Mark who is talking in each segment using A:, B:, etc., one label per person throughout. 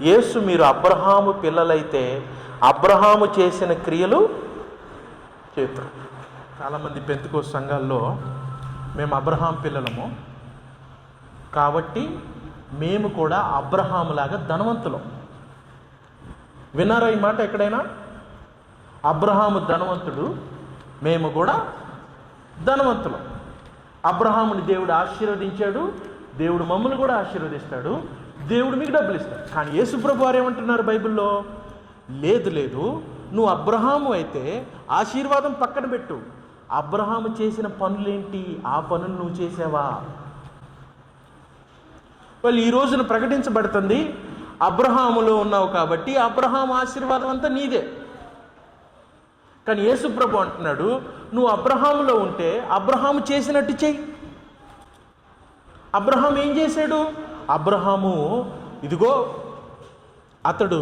A: యేసు మీరు అబ్రహాము పిల్లలైతే అబ్రహాము చేసిన క్రియలు చేతురు. చాలామంది పెంతెకోస్తు సంఘాల్లో మేము అబ్రహాం పిల్లలము కాబట్టి మేము కూడా అబ్రహాములాగా ధనవంతులం. విన్నారా ఈ మాట ఎక్కడైనా? అబ్రహాము ధనవంతుడు, మేము కూడా ధనవంతులం. అబ్రహాముని దేవుడు ఆశీర్వదించాడు, దేవుడు మమ్మల్ని కూడా ఆశీర్వదిస్తాడు, దేవుడు మీకు డబ్బులు ఇస్తాడు. కానీ యేసుప్రభు వారు ఏమంటున్నారు బైబిల్లో? లేదు, నువ్వు అబ్రహాము అయితే ఆశీర్వాదం పక్కన పెట్టు, అబ్రహాము చేసిన పనులేంటి, ఆ పనులు నువ్వు చేసావా? వాళ్ళు ఈ రోజున ప్రకటించబడుతుంది, అబ్రహాములో ఉన్నావు కాబట్టి అబ్రహాము ఆశీర్వాదం అంతా నీదే. కానీ యేసుప్రభు అంటున్నాడు, నువ్వు అబ్రహాములో ఉంటే అబ్రహాము చేసినట్టు చెయ్యి. అబ్రహాం ఏం చేశాడు? అబ్రహాము ఇదిగో అతడు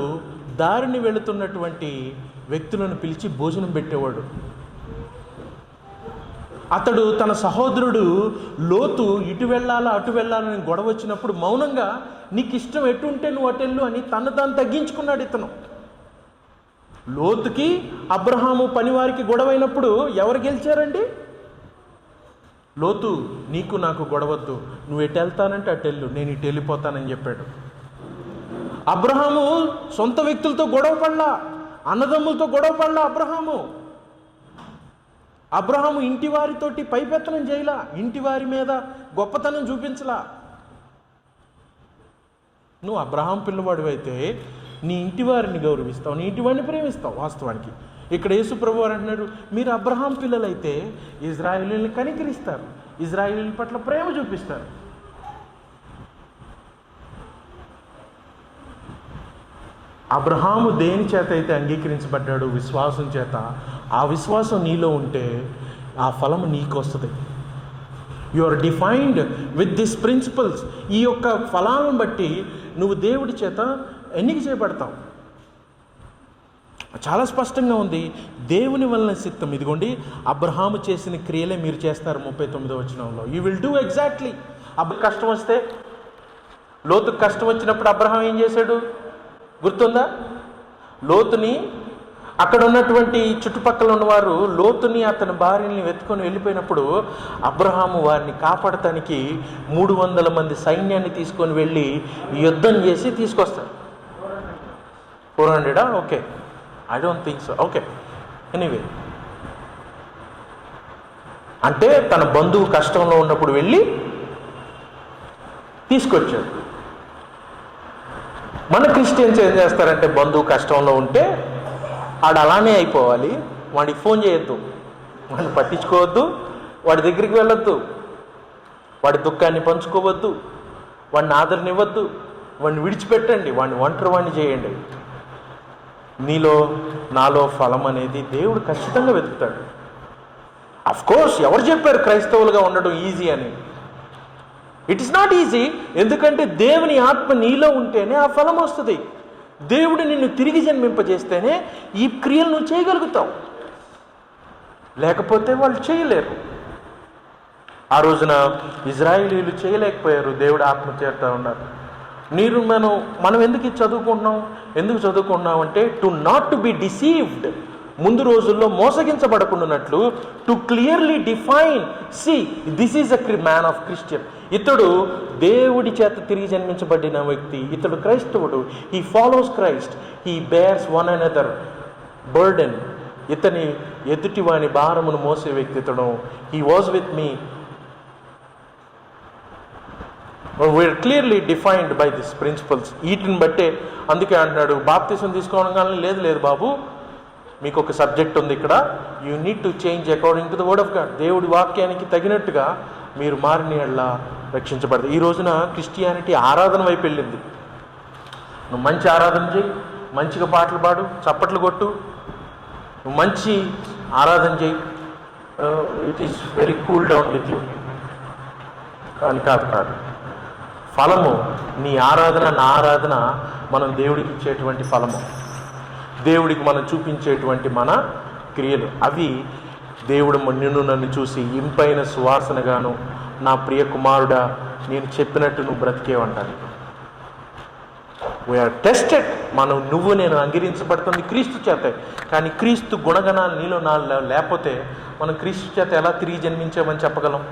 A: దారిని వెళుతున్నటువంటి వ్యక్తులను పిలిచి భోజనం పెట్టేవాడు. అతడు తన సహోదరుడు లోతు ఇటు వెళ్ళాలా అటు వెళ్ళాలని గొడవ వచ్చినప్పుడు మౌనంగా నీకు ఇష్టం ఎటు ఉంటే నువ్వు అటెళ్ళు అని తను తాను తగ్గించుకున్నాడు ఇతను. లోతుకి అబ్రహాము పనివారికి గొడవైనప్పుడు ఎవరు గెలిచారండి? లోతు, నీకు నాకు గొడవద్దు, నువ్వు ఎటు వెళ్తానంటే అటు వెళ్ళు, నేను ఇటు వెళ్ళిపోతానని చెప్పాడు. అబ్రహాము సొంత వ్యక్తులతో గొడవ పడలా, అన్నదమ్ములతో గొడవ పడలా. అబ్రహాము ఇంటి వారితోటి పైపెత్తనం చేయలా, ఇంటి వారి మీద గొప్పతనం చూపించలా. నువ్వు అబ్రహాం పిల్లవాడు అయితే నీ ఇంటి వారిని గౌరవిస్తావు, నీ ఇంటి వారిని ప్రేమిస్తావు. వాస్తవానికి ఇక్కడ యేసుప్రభు వారు అంటున్నారు, మీరు అబ్రహాం పిల్లలైతే ఇజ్రాయేలీని కనికరిస్తారు, ఇజ్రాయేలీల పట్ల ప్రేమ చూపిస్తారు. అబ్రహాము దేని చేత అయితే అంగీకరించబడ్డాడు? విశ్వాసం చేత. ఆ విశ్వాసం నీలో ఉంటే ఆ ఫలము నీకు వస్తుంది. You are defined with this principles. ఈ యొక్క ఫలాలను బట్టి నువ్వు దేవుడి చేత ఎన్నిక చేయబడతావు. చాలా స్పష్టంగా ఉంది, దేవుని వలన సిద్ధం. ఇదిగోండి, అబ్రహాము చేసిన క్రియలే మీరు చేస్తారు. 39వ వచనంలో యూ విల్ డూ ఎగ్జాక్ట్లీ. కష్టం వస్తే, లోతుకు కష్టం వచ్చినప్పుడు అబ్రహాం ఏం చేశాడు గుర్తుందా? లోతుని, అక్కడ ఉన్నటువంటి చుట్టుపక్కల ఉన్నవారు లోతుని అతని భార్యని వెతుకొని వెళ్ళిపోయినప్పుడు అబ్రహాము వారిని కాపాడటానికి 300 మంది సైన్యాన్ని తీసుకొని వెళ్ళి యుద్ధం చేసి తీసుకొస్తారు. 400? Okay, I don't think so. Okay, anyway, అంటే తన బంధువు కష్టంలో ఉన్నప్పుడు వెళ్ళి తీసుకొచ్చాడు. మన క్రిస్టియన్స్ ఏం చేస్తారంటే, బంధువు కష్టంలో ఉంటే వాడు అలానే అయిపోవాలి, వాడికి ఫోన్ చేయొద్దు, వాడిని పట్టించుకోవద్దు, వాడి దగ్గరికి వెళ్ళొద్దు, వాడి దుఃఖాన్ని పంచుకోవద్దు, వాడిని ఆదరణివ్వద్దు, వాడిని విడిచిపెట్టండి, వాడిని ఒంటరివాడిని చేయండి. నీలో నాలో ఫలం అనేది దేవుడు ఖచ్చితంగా వెతుకుతాడు. అఫ్కోర్స్ ఎవరు చెప్పారు క్రైస్తవులుగా ఉండడం ఈజీ అని? It is not easy. ఎందుకంటే దేవుని ఆత్మ నీలో ఉంటేనే ఆ ఫలం వస్తుంది. దేవుడు నిన్ను తిరిగి జన్మింపజేస్తేనే ఈ క్రియలు నువ్వు చేయగలుగుతావు, లేకపోతే వాళ్ళు చేయలేరు. ఆ రోజున ఇజ్రాయేలీలు చేయలేకపోయారు, దేవుడు ఆత్మ చేరుతూ ఉన్నారు. మనం ఎందుకు చదువుకుంటున్నాం అంటే to not to be deceived. ముందు రోజుల్లో మోసగించబడకుండానట్లు, to clearly define, see this is a man of Christian. ఇతడు దేవుడి చేత తిరిగి జన్మించబడిన వ్యక్తి, ఇతడు క్రైస్తవుడు. He follows Christ, he bears one another burden. ఇతని ఎదుటివాని భారమును మోసే వ్యక్తి ఇతడు. He was with me. We are clearly defined by this principles. వీటిని బట్టే అందుకే అంటున్నాడు, బాప్తిసం తీసుకోవడం కానీ లేదు బాబు, మీకు ఒక సబ్జెక్ట్ ఉంది ఇక్కడ, you need to change according to the word of God. దేవుడి వాక్యానికి తగినట్టుగా మీరు మారిన యెడల రక్షించబడతారు. ఈ రోజున క్రిస్టియానిటీ ఆరాధన వైపు వెళ్ళింది. నువ్వు మంచి ఆరాధన చేయి, మంచిగా పాటలు పాడు, చప్పట్లు కొట్టు, నువ్వు మంచి ఆరాధన చేయి, it is very cool down with you. కానీ కాదు, ఫలము నీ ఆరాధన, నా ఆరాధన మనం దేవుడికి ఇచ్చేటువంటి ఫలము, దేవుడికి మనం చూపించేటువంటి మన క్రియలు, అవి దేవుడు నిన్ను నన్ను చూసి ఇంపైన సువాసనగాను, నా ప్రియ కుమారుడా నేను చెప్పినట్టు నువ్వు బ్రతికేవంటాను. We are tested. నువ్వు నేను అంగీకరించబడుతుంది క్రీస్తు చేతే. కానీ క్రీస్తు గుణగణాలు నీలో లేకపోతే మనం క్రీస్తు చేత ఎలా తిరిగి జన్మించామని చెప్పగలం?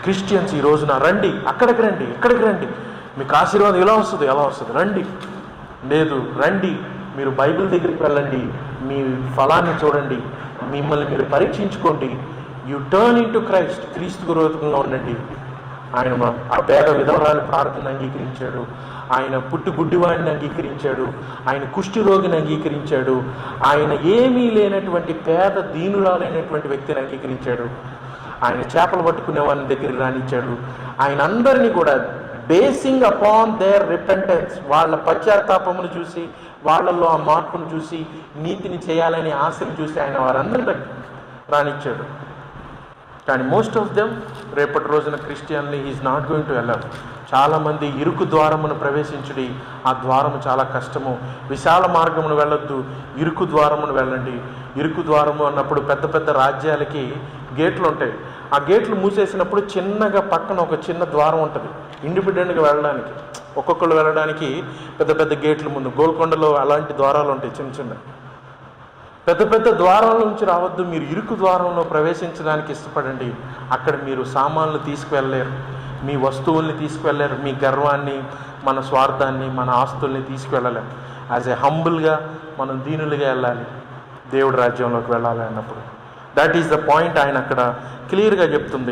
A: క్రిస్టియన్స్ ఈ రోజున రండి, అక్కడికి రండి, ఇక్కడికి రండి, మీకు ఆశీర్వాదం ఎలా వస్తుంది, ఎలా వస్తుంది, రండి. లేదు, రండి, మీరు బైబిల్ దగ్గరికి వెళ్ళండి, మీ ఫలాన్ని చూడండి, మిమ్మల్ని మీరు పరీక్షించుకోండి, you turn in to Christ, క్రీస్తు విరోధంగా ఉండండి. ఆయన ఆ పేద విధవరాలి ప్రార్థన అంగీకరించాడు, ఆయన గుడ్డివాడిని అంగీకరించాడు, ఆయన కుష్టి రోగిని అంగీకరించాడు, ఆయన ఏమీ లేనటువంటి పేద దీనురాలైనటువంటి వ్యక్తిని అంగీకరించాడు, ఆయన చేపలు పట్టుకునే వారిని దగ్గరికి రానిచ్చాడు. ఆయన అందరినీ కూడా బేసింగ్ అపాన్ దేర్ రిపెంటెన్స్, వాళ్ళ పశ్చాత్తాపమును చూసి, వాళ్ళల్లో ఆ మార్పును చూసి, నీతిని చేయాలనే ఆశను చూసి ఆయన వారందరినీ రానిచ్చాడు. కానీ మోస్ట్ ఆఫ్ దెమ్ రేపటి రోజున Christianity is not going to allow. చాలామంది ఇరుకు ద్వారమును ప్రవేశించుడి, ఆ ద్వారము చాలా కష్టము, విశాల మార్గమును వెళ్ళొద్దు, ఇరుకు ద్వారమును వెళ్ళండి. ఇరుకు ద్వారము అన్నప్పుడు పెద్ద పెద్ద రాజ్యాలకి గేట్లు ఉంటాయి. ఆ గేట్లు మూసేసినప్పుడు చిన్నగా పక్కన ఒక చిన్న ద్వారం ఉంటుంది ఇండిపెండెంట్గా వెళ్ళడానికి. ఒక్కొక్కళ్ళు వెళ్ళడానికి పెద్ద పెద్ద గేట్లు ముందు. గోల్కొండలో అలాంటి ద్వారాలు ఉంటాయి చిన్న చిన్న. పెద్ద పెద్ద ద్వారాల నుంచి రావద్దు, మీరు ఇరుకు ద్వారంలో ప్రవేశించడానికి ఇష్టపడండి. అక్కడ మీరు సామాన్లు తీసుకువెళ్ళలేరు, మీ వస్తువుల్ని తీసుకువెళ్ళలేరు, మీ గర్వాన్ని, మన స్వార్థాన్ని, మన ఆస్తుల్ని తీసుకువెళ్ళలేరు. యాజ్ ఏ హంబుల్గా మనం దీనులుగా వెళ్ళాలి, దేవుడి రాజ్యంలోకి వెళ్ళాలి అన్నప్పుడు. దట్ ఈస్ ద పాయింట్ ఆయన అక్కడ క్లియర్గా చెప్తుంది.